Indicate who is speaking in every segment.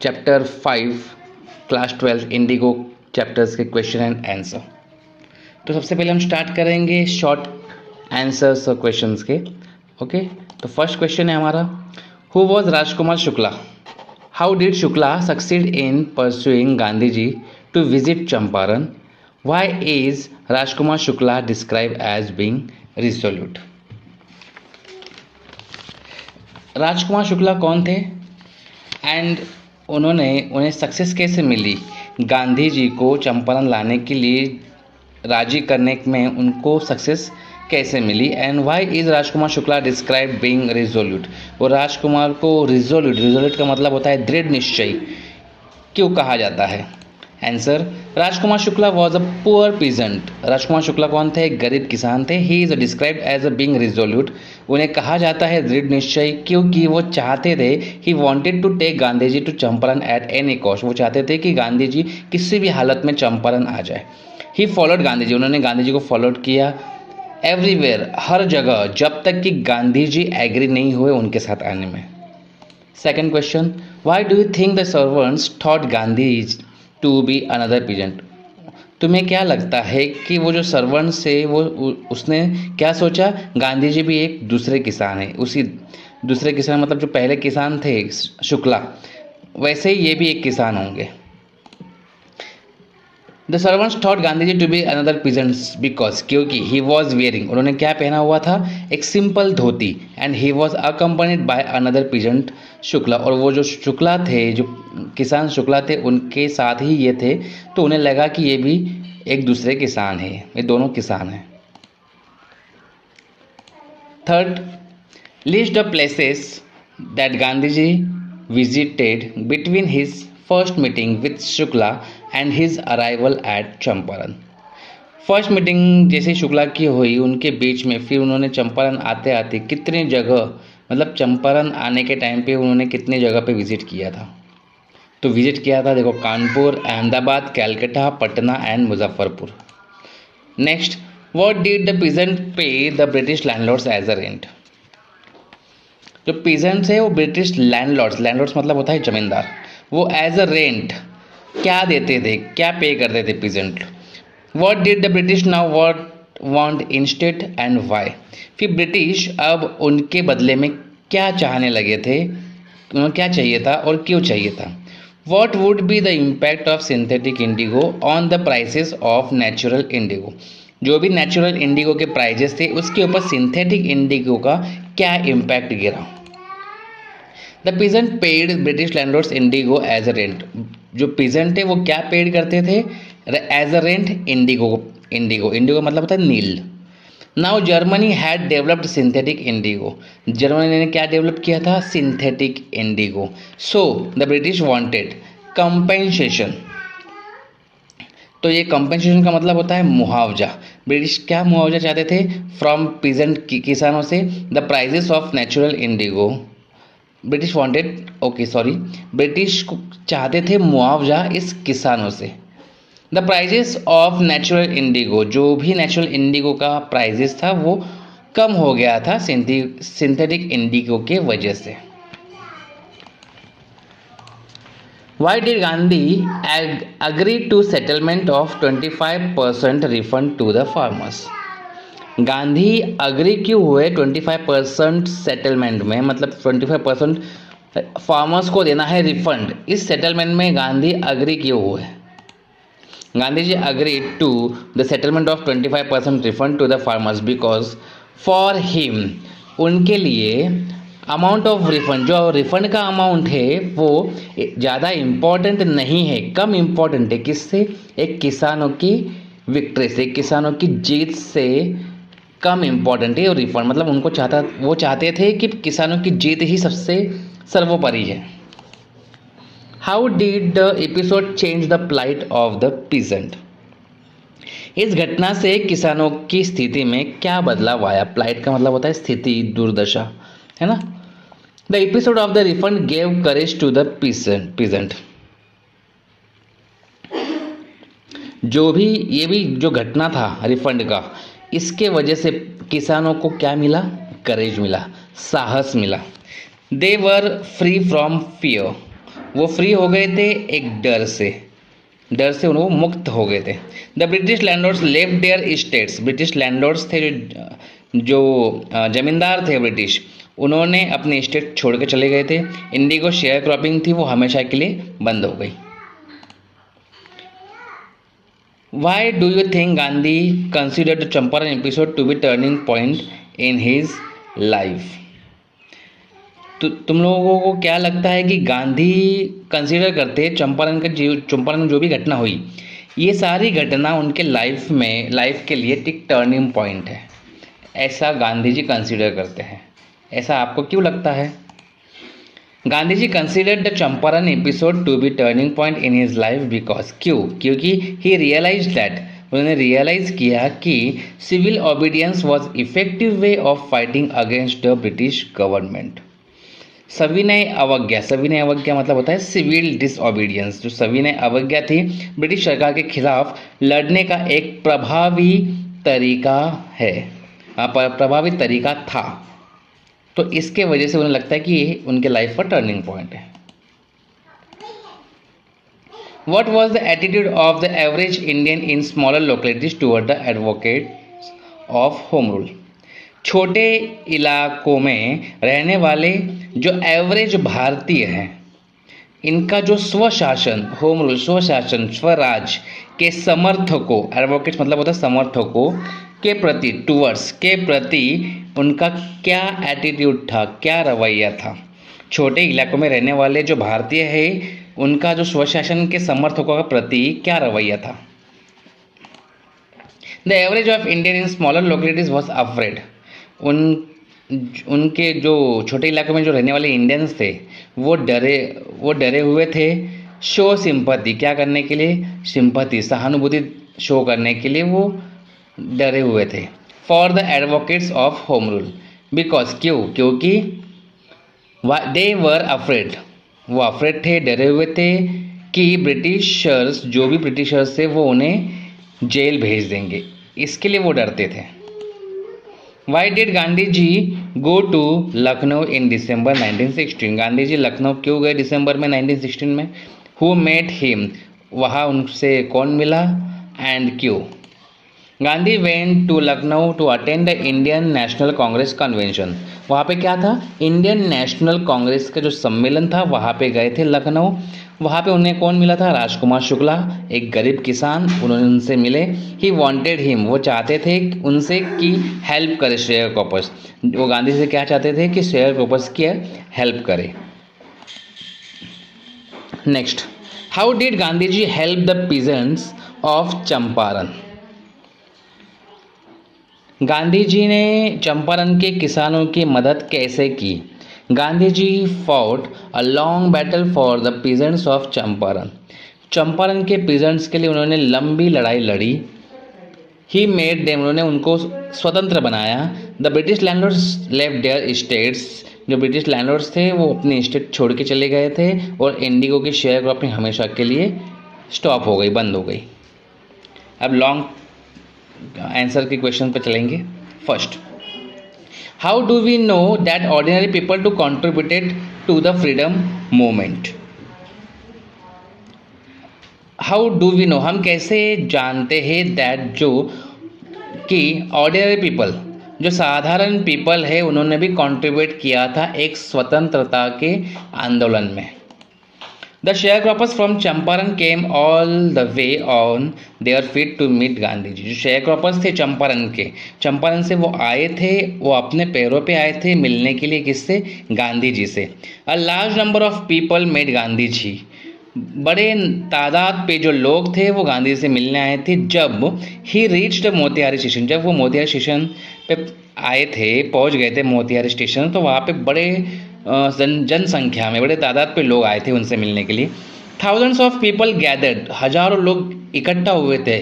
Speaker 1: Chapter 5 class 12 indigo chapters के question and answer. तो सबसे पहले हम स्टार्ट करेंगे शॉर्ट आंसर्स और क्वेश्चंस के। ओके, तो फर्स्ट क्वेश्चन है हमारा, who was Rajkumar Shukla? How did Shukla succeed in pursuing Gandhi ji to visit Champaran? Why is Rajkumar Shukla describe as being resolute? Rajkumar Shukla कौन थे एंड उन्हें सक्सेस कैसे मिली गांधी जी को चंपारण लाने के लिए राजी करने में उनको सक्सेस कैसे मिली? And why is Rajkumar Shukla describe being resolute? और राजकुमार को रिजोल्यूट का मतलब होता है दृढ़ निश्चय क्यों कहा जाता है? Answer, Rajkumar Shukla was a poor peasant. Rajkumar Shukla कौन थे? गरीब किसान थे। He is described as a being resolute. उन्हें कहा जाता है दृढ़ निश्चय क्योंकि वो चाहते थे, he wanted to take Gandhi ji to Champaran at any cost. वो चाहते थे कि गांधी जी किसी भी हालत में चंपारण आ जाए। ही फॉलोड गांधी जी, उन्होंने गांधी जी को फॉलोड किया एवरीवेयर, हर जगह, जब तक कि गांधी जी एग्री नहीं हुए उनके साथ आने में। Second question, why do you think the servants thought Gandhi to be another peasant? तुम्हें क्या लगता है कि वो जो सर्वेंट्स थे वो उसने क्या सोचा? गांधी जी भी एक दूसरे किसान है, उसी दूसरे किसान मतलब जो पहले किसान थे शुक्ला, वैसे ही ये भी एक किसान होंगे। The servants thought Gandhi ji to be another peasants because, क्योंकि ही वॉज वेयरिंग, उन्होंने क्या पहना हुआ था? एक simple dhoti. And he was accompanied by another peasant Shukla, और वो जो शुक्ला थे, जो किसान शुक्ला थे, उनके साथ ही ये थे, तो उन्हें लगा कि ये भी एक दूसरे किसान है, ये दोनों किसान हैं। Third, list the places that Gandhi ji visited between his first meeting with Shukla and his arrival at Champaran. First meeting जैसे शुक्ला की हुई उनके बीच में, फिर उन्होंने चंपारण आते आते कितने जगह, मतलब चंपारण आने के टाइम पे उन्होंने कितने जगह पे विजिट किया था? तो विजिट किया था, देखो, Kanpur, Ahmedabad, Calcutta, Patna and Muzaffarpur. Next, what did the peasant pay the British landlords as a rent? जो पीजेंट्स है वो ब्रिटिश लैंडलॉर्ड्स मतलब होता है जमींदार, वो एज अ रेंट क्या देते थे, क्या पे करते थे peasant? What did the British now want instead and why? फिर ब्रिटिश अब उनके बदले में क्या चाहने लगे थे, उन्हें क्या चाहिए था और क्यों चाहिए था? What would be the impact of synthetic Indigo on the prices of natural indigo? जो भी नेचुरल इंडिगो के प्राइजेस थे उसके ऊपर सिंथेटिक इंडिगो का क्या इम्पैक्ट गिरा? The peasant paid British landlords indigo as a rent. जो पीजेंट थे वो क्या पेड करते थे? As a rent indigo. Indigo मतलब होता है नील। Now Germany had developed synthetic indigo. Germany ने क्या डेवलप किया था? Synthetic indigo. So the British wanted compensation. तो ये कंपेंसेशन का मतलब होता है मुआवजा। ब्रिटिश क्या मुआवजा चाहते थे? फ्रॉम पीजेंट किसानों से। The prices of natural indigo, British wanted, British चाहते थे मुआवजा इस किसानों से। The prices of natural indigo, जो भी नेचुरल इंडिगो का प्राइजेस था वो कम हो गया था सिंथेटिक इंडिगो के वजह से। Why did Gandhi agree to settlement of 25% refund to the farmers? Gandhi agree क्यों हुए 25% सेटलमेंट में, मतलब 25% फार्मर्स को देना है रिफंड, इस सेटलमेंट में गांधी अग्री क्यों हुए? Gandhi ji agree to the settlement of 25% refund to the farmers because for him, उनके लिए अमाउंट ऑफ रिफंड, जो रिफंड का अमाउंट है वो ज़्यादा इम्पॉर्टेंट नहीं है, कम इम्पॉर्टेंट है। किससे? एक किसानों की विक्ट्री से, किसानों की जीत से कम इम्पॉर्टेंट है। और रिफंड मतलब वो चाहते थे कि किसानों की जीत ही सबसे सर्वोपरि है। How did the episode change the plight of the peasant? इस घटना से किसानों की स्थिति में क्या बदलाव आया? प्लाइट का मतलब होता है स्थिति, दुर्दशा, है ना? The episode of the refund gave courage to the peasant. ये भी जो घटना था रिफंड का, इसके वजह से किसानों को क्या मिला? करेज मिला, साहस मिला। दे वर फ्री फ्रॉम फियर, वो फ्री हो गए थे एक डर से वो मुक्त हो गए थे। The British landlords left their states, British landlords थे जो जमींदार थे ब्रिटिश, उन्होंने अपने स्टेट छोड़ के चले गए थे। इंडिगो शेयर क्रॉपिंग थी वो हमेशा के लिए बंद हो गई। Why do you think Gandhi considered the Champaran episode to be turning point in his life? तुम लोगों को क्या लगता है कि गांधी कंसीडर करते हैं चंपारण में जो भी घटना हुई, ये सारी घटना उनके लाइफ के लिए एक टर्निंग पॉइंट है, ऐसा गांधी जी कंसीडर करते हैं? ऐसा आपको क्यों लगता है? Gandhi ji considered the Champaran episode to be turning point in his life because, क्योंकि ही रियलाइज दैट, उन्होंने रियलाइज किया कि civil obedience was effective way of fighting against the British government. सविनय अवज्ञा मतलब होता है सिविल डिसओबीडियंस। जो सविनय अवज्ञा थी ब्रिटिश सरकार के खिलाफ लड़ने का एक प्रभावी तरीका था। तो इसके वजह से उन्हें लगता है कि ये उनके लाइफ का टर्निंग पॉइंट है। What was the attitude of the average Indian in smaller localities toward the advocates of home rule? छोटे इलाकों में रहने वाले जो एवरेज भारतीय हैं, इनका जो स्वशासन, होम रूल, स्वशासन, स्वराज के समर्थकों, एडवोकेट्स मतलब होता है समर्थकों के प्रति उनका क्या एटीट्यूड था, क्या रवैया था? छोटे इलाकों में रहने वाले जो भारतीय हैं, उनका जो स्वशासन के समर्थकों के प्रति क्या रवैया था? The average of Indian in smaller localities was afraid. उनके जो छोटे इलाकों में जो रहने वाले इंडियंस थे वो डरे हुए थे। शो सिंपैथी, क्या करने के लिए? सिंपैथी, सहानुभूति शो करने के लिए वो डरे हुए थे। For the advocates of home rule because, क्योंकि दे वर अफ्रेड, वो अफ्रेड थे, डरे हुए थे कि ब्रिटिशर्स, जो भी ब्रिटिशर्स थे वो उन्हें जेल भेज देंगे, इसके लिए वो डरते थे। Why did Gandhi ji go to Lucknow in December 1916? Gandhi ji Lucknow क्यों गए दिसंबर में 1916 में? हु मेट हिम, वहाँ उनसे कौन मिला एंड क्यों? Gandhi went to Lucknow to attend the Indian National Congress convention. वहाँ पे क्या था? इंडियन नेशनल कांग्रेस का जो सम्मेलन था वहाँ पे गए थे लखनऊ। वहाँ पे उन्हें कौन मिला था? राजकुमार शुक्ला, एक गरीब किसान, उन्होंने उनसे मिले। ही वॉन्टेड हिम, वो चाहते थे उनसे कि हेल्प करे शेयर क्रॉपर्स। वो गांधी से क्या चाहते थे? कि शेयर क्रॉपर्स की हेल्प करे। Next, how did Gandhi ji help the peasants of Champaran? Gandhi ji ने चंपारण के किसानों की मदद कैसे की? Gandhi ji fought a long battle for the peasants of Champaran. Champaran के पीजेंट्स के लिए उन्होंने लंबी लड़ाई लड़ी। ही मेड देम, उन्होंने उनको स्वतंत्र बनाया। The British landlords left their states, जो ब्रिटिश लैंडलॉर्ड्स थे वो अपनी स्टेट छोड़ के चले गए थे और इंडिगो की शेयर क्रॉपिंग हमेशा के लिए स्टॉप हो गई, बंद हो गई। अब लॉन्ग आंसर के क्वेश्चन पर चलेंगे। First, how do we know that ordinary people to contributed to the freedom movement? How do we know, हम कैसे जानते हैं दैट, जो कि ऑर्डिनरी पीपल, जो साधारण पीपल है, उन्होंने भी कॉन्ट्रीब्यूट किया था एक स्वतंत्रता के आंदोलन में। The share croppers from Champaran came all the way on their feet to meet Gandhi ji. जो शेयर क्रॉपर्स थे चंपारण से वो आए थे, वो अपने पैरों पे आए थे मिलने के लिए, किससे? गांधी जी से। A large number of people met Gandhi ji, बड़े तादाद पे जो लोग थे वो गांधी से मिलने आए थे। जब ही रीच्ड मोतिहारी स्टेशन, जब वो मोतिहारी स्टेशन पे आए थे, पहुंच गए थे मोतिहारी स्टेशन, तो वहाँ पे बड़े जनसंख्या में, बड़े तादाद पे लोग आए थे उनसे मिलने के लिए। थाउजेंड्स ऑफ पीपल गैदर्ड, हजारों लोग इकट्ठा हुए थे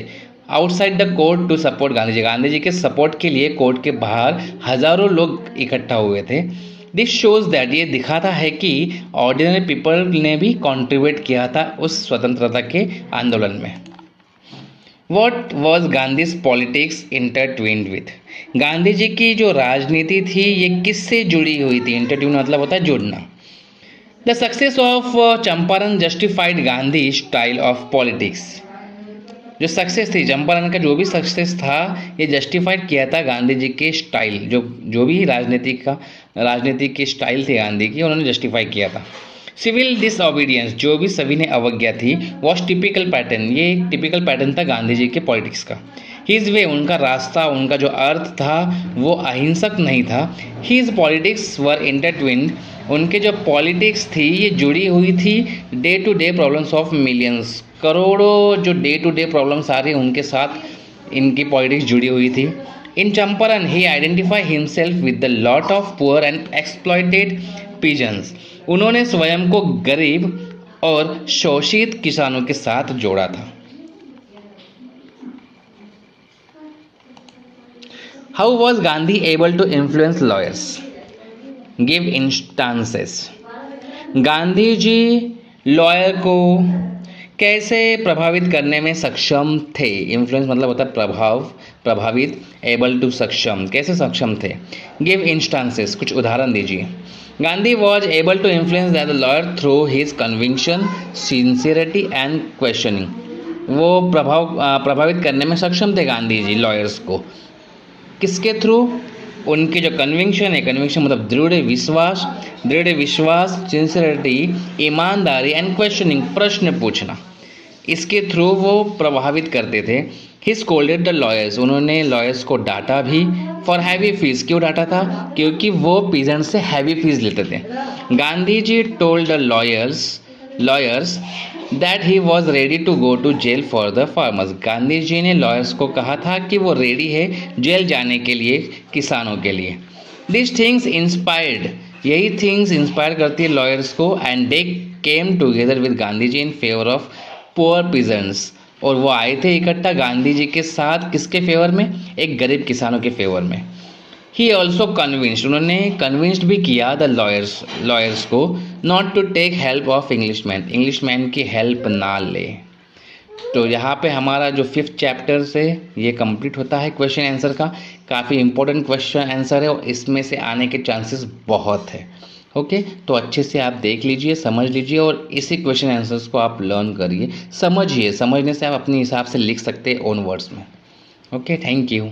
Speaker 1: outside the court to support Gandhi ji. Gandhi ji के सपोर्ट के लिए कोर्ट के बाहर हजारों लोग इकट्ठा हुए थे। दिस शोज दैट, ये दिखाता है कि ऑर्डिनरी पीपल ने भी कॉन्ट्रीब्यूट किया था उस स्वतंत्रता के आंदोलन में। What was Gandhi's politics intertwined with? Gandhi ji की जो राजनीति थी ये किससे जुड़ी हुई थी? इंटरट्विन मतलब होता है जुड़ना। The success of Champaran justified Gandhi style of politics. जो सक्सेस थी चंपारण का, जो भी सक्सेस था, ये जस्टिफाइड किया था गांधी जी के स्टाइल, जो भी राजनीतिक की स्टाइल थी गांधी की, उन्होंने जस्टिफाई किया था। सिविल डिसओबीडियंस, जो भी सभी ने अवज्ञा थी, वॉज टिपिकल पैटर्न, ये एक टिपिकल पैटर्न था गांधी जी के पॉलिटिक्स का। हिज वे, उनका रास्ता, उनका जो अर्थ था वो अहिंसक नहीं था। हिज पॉलिटिक्स वर इंटरट्विन्ड, उनके जो पॉलिटिक्स थी ये जुड़ी हुई थी day to day problems of millions, करोड़ों जो डे टू डे प्रॉब्लम्स आ रही उनके साथ इनकी पॉलिटिक्स जुड़ी हुई थी। In Champaran he identify himself with the lot of poor and exploited peasants, उन्होंने स्वयं को गरीब और शोषित किसानों के साथ जोड़ा था। How was Gandhi able to influence lawyers? Give instances. Gandhi ji lawyer को कैसे प्रभावित करने में सक्षम थे? इन्फ्लुएंस मतलब होता है प्रभावित, एबल टू सक्षम, कैसे सक्षम थे? गिव इंस्टांसेस, कुछ उदाहरण दीजिए। Gandhi was able to influence the lawyer through his conviction, sincerity and questioning, वो प्रभावित करने में सक्षम थे गांधी जी लॉयर्स को। किसके थ्रू? उनके जो कन्विक्शन है, कन्विक्शन मतलब दृढ़ विश्वास, सिंसियरिटी, ईमानदारी एंड क्वेश्चनिंग, प्रश्न पूछना, इसके थ्रू वो प्रभावित करते थे। ही स्कोल्डेड द लॉयर्स, उन्होंने लॉयर्स को डांटा भी। फॉर हैवी फीस, क्यों डांटा था? क्योंकि वो पीजेंट से हैवी फीस लेते थे। Gandhi ji told the lawyers that he was ready to go to jail for the farmers, Gandhi ji ने लॉयर्स को कहा था कि वो रेडी है जेल जाने के लिए किसानों के लिए। दिस थिंग्स इंस्पायर्ड, यही थिंग्स इंस्पायर करती है लॉयर्स को। And they came together with Gandhi ji in favour of poor peasants, और वो आए थे इकट्ठा गांधी जी के साथ, किसके फेवर में? एक गरीब किसानों के फेवर में। ही ऑल्सो कन्विंस्ड, उन्होंने कन्विंस्ड भी किया द लॉयर्स को not to take help of Englishman की हेल्प ना ले। तो यहाँ पे हमारा जो 5th चैप्टर से ये कंप्लीट होता है क्वेश्चन आंसर का। काफ़ी इंपॉर्टेंट क्वेश्चन आंसर है और इसमें से आने के चांसेस बहुत है। ओके, तो अच्छे से आप देख लीजिए, समझ लीजिए और इसी क्वेश्चन आंसर्स को आप लर्न करिए, समझिए। समझने से आप अपने हिसाब से लिख सकते हैं ओन वर्ड्स में। Okay, thank you.